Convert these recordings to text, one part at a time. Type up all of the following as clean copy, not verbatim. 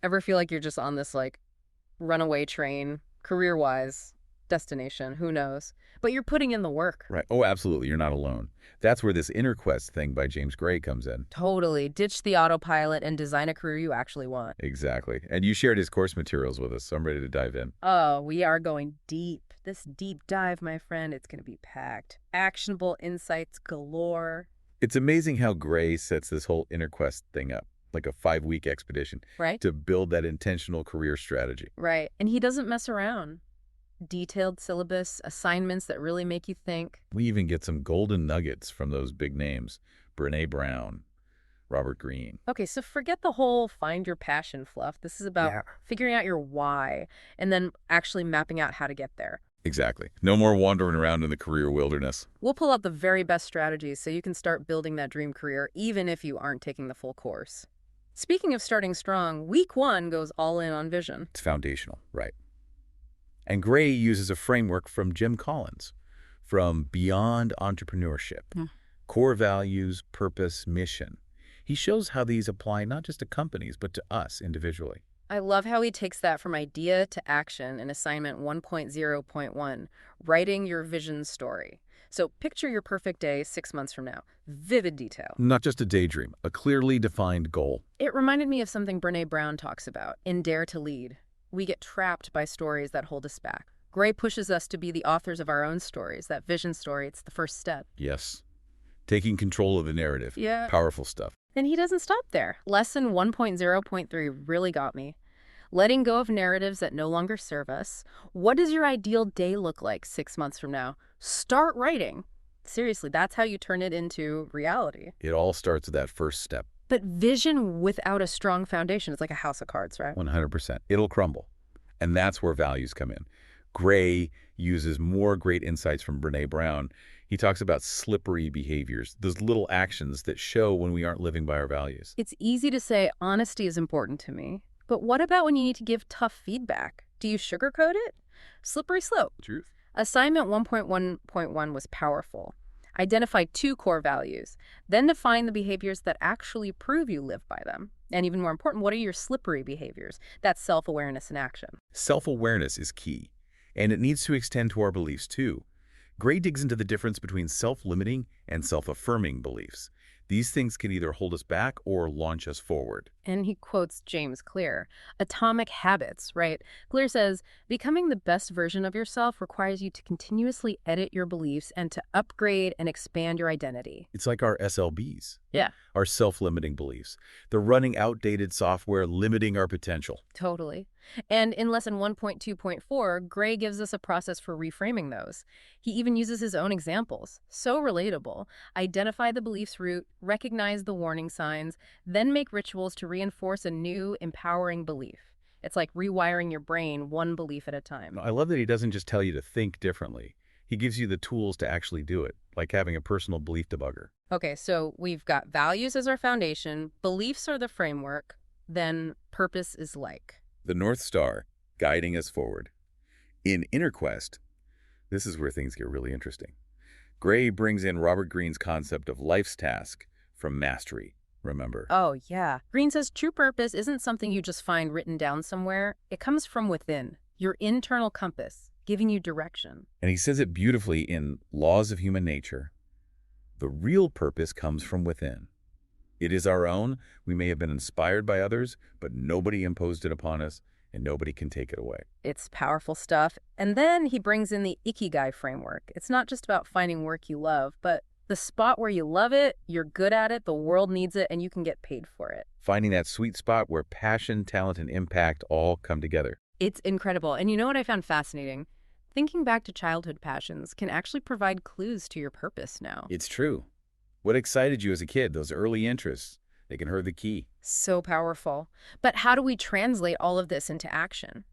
Ever feel like you're just on this like runaway train, career-wise, destination, who knows? But you're putting in the work. Right. Oh, absolutely. You're not alone. That's where this inner quest thing by James Gray comes in. Totally. Ditch the autopilot and design a career you actually want. Exactly. And you shared his course materials with us, so I'm ready to dive in. Oh, we are going deep. This deep dive, my friend, it's going to be packed. Actionable insights galore. It's amazing how Gray sets this whole inner quest thing up, like a 5-week expedition, Right? to build that intentional career strategy. Right. And he doesn't mess around. Detailed syllabus, assignments that really make you think. We even get some golden nuggets from those big names, Brené Brown, Robert Greene. Okay, so forget the whole find your passion fluff. This is about figuring out your why and then actually mapping out how to get there. Exactly. No more wandering around in the career wilderness. We'll pull out the very best strategies so you can start building that dream career even if you aren't taking the full course. Speaking of starting strong, week 1 goes all in on vision. It's foundational, right? And Gray uses a framework from Jim Collins, from Beyond Entrepreneurship, core values, purpose, mission. He shows how these apply not just to companies, but to us individually. I love how he takes that from idea to action in assignment 1.0.1, writing your vision story. So picture your perfect day 6 months from now. Vivid detail. Not just a daydream, a clearly defined goal. It reminded me of something Brené Brown talks about in Dare to Lead. We get trapped by stories that hold us back. Gray pushes us to be the authors of our own stories. That vision story, it's the first step. Yes. Taking control of the narrative. Yeah. Powerful stuff. And he doesn't stop there. Lesson 1.0.3 really got me. Letting go of narratives that no longer serve us. What does your ideal day look like 6 months from now? Start writing. Seriously, that's how you turn it into reality. It all starts with that first step. But vision without a strong foundation is like a house of cards, right? 100%. It'll crumble. And that's where values come in. Gray uses more great insights from Brené Brown. He talks about slippery behaviors, those little actions that show when we aren't living by our values. It's easy to say honesty is important to me. But what about when you need to give tough feedback? Do you sugarcoat it? Slippery slope. Truth. Assignment 1.1.1 was powerful. Identify 2 core values, then define the behaviors that actually prove you live by them. And even more important, what are your slippery behaviors? That's self-awareness in action. Self-awareness is key, and it needs to extend to our beliefs too. Gray digs into the difference between self-limiting and self-affirming beliefs. These things can either hold us back or launch us forward. And he quotes James Clear, Atomic Habits, right? Clear says, becoming the best version of yourself requires you to continuously edit your beliefs and to upgrade and expand your identity. It's like our SLBs. Yeah. Our self-limiting beliefs. They're running outdated software, limiting our potential. Totally. And in lesson 1.2.4, Gray gives us a process for reframing those. He even uses his own examples. So relatable. Identify the belief's root, recognize the warning signs, then make rituals to reinforce a new, empowering belief. It's like rewiring your brain one belief at a time. I love that he doesn't just tell you to think differently. He gives you the tools to actually do it, like having a personal belief debugger. Okay, so we've got values as our foundation, beliefs are the framework, then purpose is like. The North Star, guiding us forward. In Inner Quest, this is where things get really interesting. Gray brings in Robert Greene's concept of life's task from mastery, remember? Oh, yeah. Green says true purpose isn't something you just find written down somewhere. It comes from within, your internal compass, giving you direction. And he says it beautifully in Laws of Human Nature. The real purpose comes from within. It is our own. We may have been inspired by others, but nobody imposed it upon us, and nobody can take it away. It's powerful stuff. And then he brings in the Ikigai framework. It's not just about finding work you love, but the spot where you love it, you're good at it, the world needs it, and you can get paid for it. Finding that sweet spot where passion, talent, and impact all come together. It's incredible. And you know what I found fascinating? Thinking back to childhood passions can actually provide clues to your purpose now. It's true. What excited you as a kid, those early interests? They can hold the key. So powerful. But how do we translate all of this into action?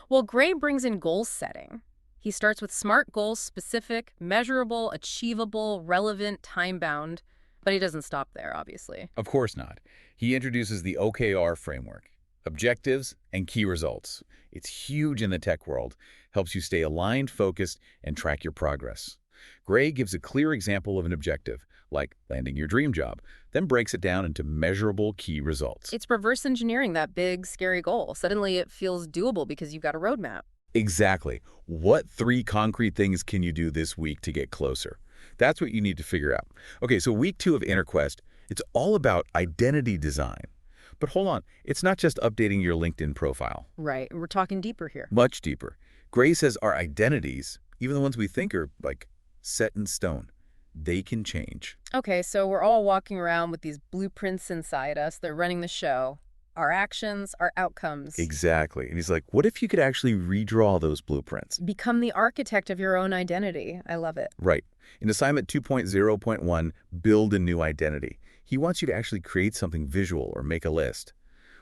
Well, Gray brings in goal setting. He starts with SMART goals, specific, measurable, achievable, relevant, time-bound. But he doesn't stop there, obviously. Of course not. He introduces the OKR framework, objectives and key results. It's huge in the tech world, helps you stay aligned, focused, and track your progress. Gray gives a clear example of an objective, like landing your dream job, then breaks it down into measurable key results. It's reverse engineering that big, scary goal. Suddenly it feels doable because you've got a roadmap. Exactly. What 3 concrete things can you do this week to get closer? That's what you need to figure out. Okay, so week 2 of InnerQuest, it's all about identity design. But hold on, it's not just updating your LinkedIn profile. Right. We're talking deeper here. Much deeper. Gray says our identities, even the ones we think are, like, set in stone, they can change. Okay, so we're all walking around with these blueprints inside us. They're running the show. Our actions, our outcomes. Exactly. And he's like, what if you could actually redraw those blueprints? Become the architect of your own identity. I love it. Right. In assignment 2.0.1, build a new identity. He wants you to actually create something visual or make a list.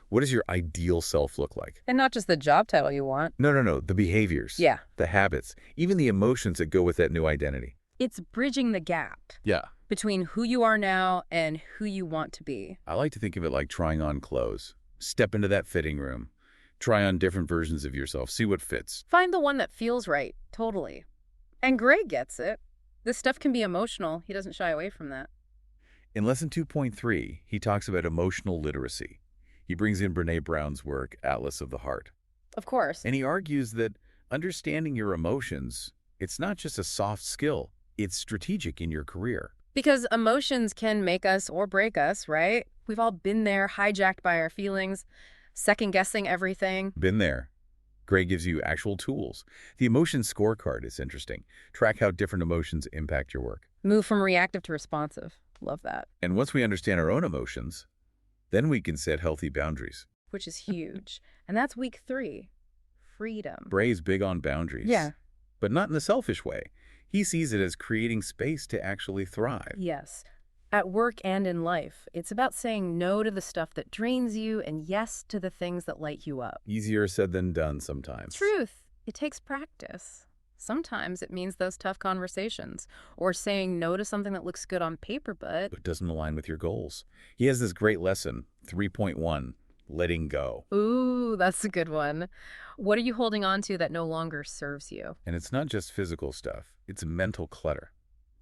What does your ideal self look like? And not just the job title you want. No. The behaviors. Yeah. The habits. Even the emotions that go with that new identity. It's bridging the gap Yeah. between who you are now and who you want to be. I like to think of it like trying on clothes. Step into that fitting room. Try on different versions of yourself. See what fits. Find the one that feels right. Totally. And Gray gets it. This stuff can be emotional. He doesn't shy away from that. In Lesson 2.3, he talks about emotional literacy. He brings in Brené Brown's work, Atlas of the Heart. Of course. And he argues that understanding your emotions, it's not just a soft skill, it's strategic in your career. Because emotions can make us or break us, right? We've all been there, hijacked by our feelings, second-guessing everything. Been there. Gray gives you actual tools. The emotion scorecard is interesting. Track how different emotions impact your work. Move from reactive to responsive. Love that. And once we understand our own emotions, then we can set healthy boundaries. Which is huge. And that's week 3. Freedom. Gray's big on boundaries. Yeah. But not in a selfish way. He sees it as creating space to actually thrive. Yes. At work and in life, it's about saying no to the stuff that drains you and yes to the things that light you up. Easier said than done sometimes. Truth. It takes practice. Sometimes it means those tough conversations or saying no to something that looks good on paper, but doesn't align with your goals. He has this great lesson, 3.1, letting go. ooh, that's a good one. What are you holding on to that no longer serves you? And it's not just physical stuff. It's mental clutter,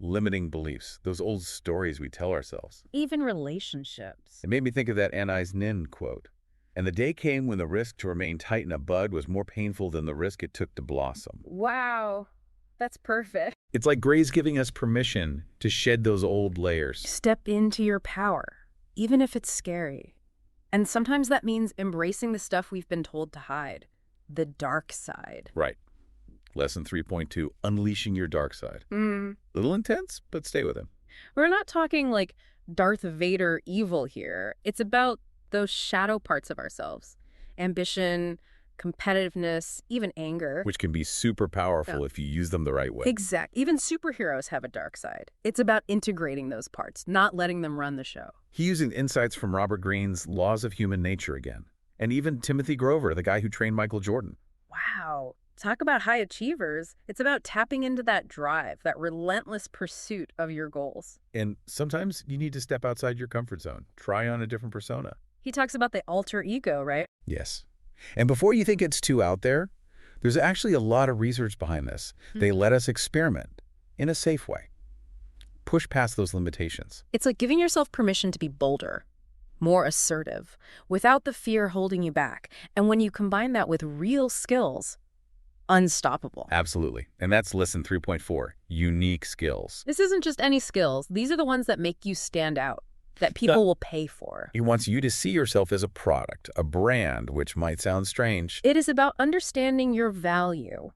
limiting beliefs, those old stories we tell ourselves. Even relationships. It made me think of that Anais Nin quote. And the day came when the risk to remain tight in a bud was more painful than the risk it took to blossom. Wow, that's perfect. It's like Gray's giving us permission to shed those old layers. Step into your power, even if it's scary. And sometimes that means embracing the stuff we've been told to hide, the dark side. Right. Lesson 3.2, unleashing your dark side. Little intense, but stay with him. We're not talking like Darth Vader evil here. It's about those shadow parts of ourselves. Ambition, competitiveness, even anger. Which can be super powerful if you use them the right way. Exact. Even superheroes have a dark side. It's about integrating those parts, not letting them run the show. He using insights from Robert Greene's Laws of Human Nature again. And even Timothy Grover, the guy who trained Michael Jordan. Wow. Talk about high achievers. It's about tapping into that drive, that relentless pursuit of your goals. And sometimes you need to step outside your comfort zone. Try on a different persona. He talks about the alter ego, right? Yes. And before you think it's too out there, there's actually a lot of research behind this. They let us experiment in a safe way. Push past those limitations. It's like giving yourself permission to be bolder, more assertive, without the fear holding you back. And when you combine that with real skills, unstoppable. Absolutely. And that's lesson 3.4, unique skills. This isn't just any skills. These are the ones that make you stand out, that people will pay for. He wants you to see yourself as a product, a brand, which might sound strange. It is about understanding your value.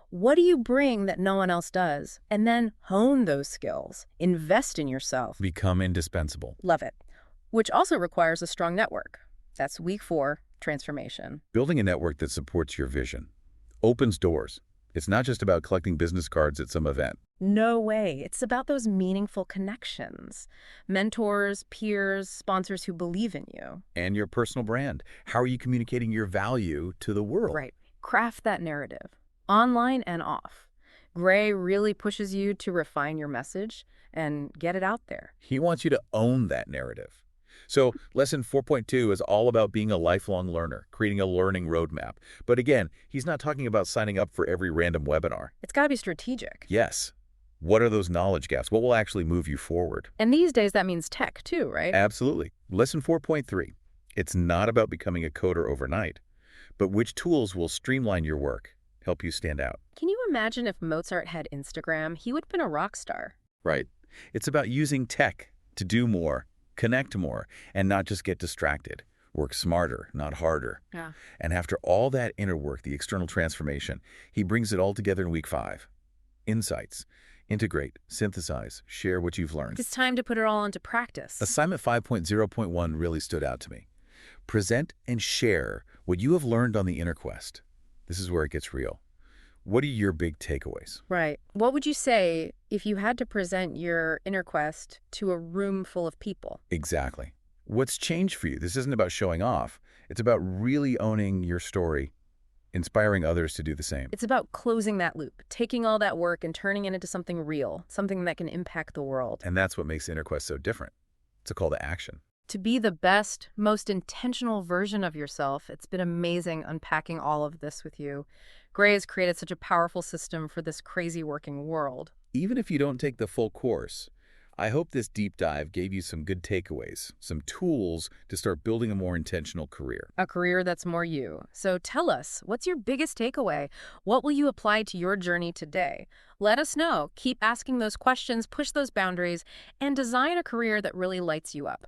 What do you bring that no one else does? And then hone those skills. Invest in yourself. Become indispensable. Love it. Which also requires a strong network. That's week 4, transformation. Building a network that supports your vision opens doors. It's not just about collecting business cards at some event. No way. It's about those meaningful connections. Mentors, peers, sponsors who believe in you. And your personal brand. How are you communicating your value to the world? Right. Craft that narrative, online and off. Gray really pushes you to refine your message and get it out there. He wants you to own that narrative. So lesson 4.2 is all about being a lifelong learner, creating a learning roadmap. But again, he's not talking about signing up for every random webinar. It's got to be strategic. Yes. What are those knowledge gaps? What will actually move you forward? And these days that means tech too, right? Absolutely. Lesson 4.3. It's not about becoming a coder overnight, but which tools will streamline your work, help you stand out. Can you imagine if Mozart had Instagram? He would have been a rock star. Right. It's about using tech to do more, connect more, and not just get distracted. Work smarter, not harder. Yeah. And after all that inner work, the external transformation, he brings it all together in week 5. Insights. Integrate, synthesize, share what you've learned. It's time to put it all into practice. Assignment 5.0.1 really stood out to me. Present and share what you have learned on the inner quest. This is where it gets real. What are your big takeaways? Right. What would you say if you had to present your inner quest to a room full of people? Exactly. What's changed for you? This isn't about showing off. It's about really owning your story, inspiring others to do the same. It's about closing that loop, taking all that work and turning it into something real, something that can impact the world. And that's what makes Inner Quest so different. It's a call to action. To be the best, most intentional version of yourself. It's been amazing unpacking all of this with you. Gray has created such a powerful system for this crazy working world. Even if you don't take the full course, I hope this deep dive gave you some good takeaways, some tools to start building a more intentional career. A career that's more you. So tell us, what's your biggest takeaway? What will you apply to your journey today? Let us know. Keep asking those questions, push those boundaries, and design a career that really lights you up.